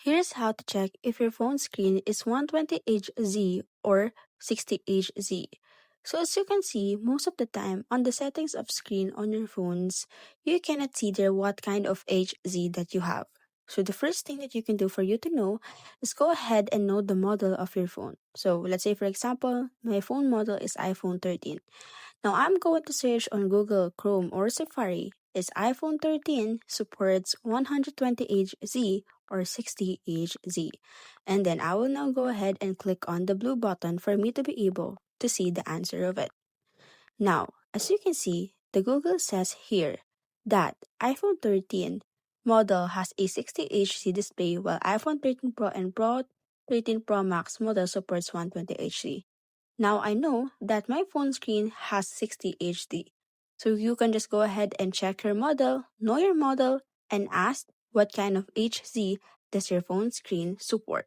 Here's how to check if your phone screen is 120Hz or 60Hz. So as you can see, most of the time on the settings of screen on your phones, you cannot see there what kind of HZ that you have. So the first thing that you can do for you to know is go ahead and know the model of your phone. So let's say for example, my phone model is iPhone 13. Now I'm going to search on Google Chrome or Safari. Is iPhone 13 supports 120Hz or 60Hz? And then I will now go ahead and click on the blue button for me to be able to see the answer of it. Now, as you can see, the Google says here that iPhone 13 model has a 60Hz display while iPhone 13 Pro and 13 Pro Max model supports 120Hz. Now I know that my phone screen has 60Hz. So you can just go ahead and check your model, know your model, and ask what kind of HZ does your phone screen support.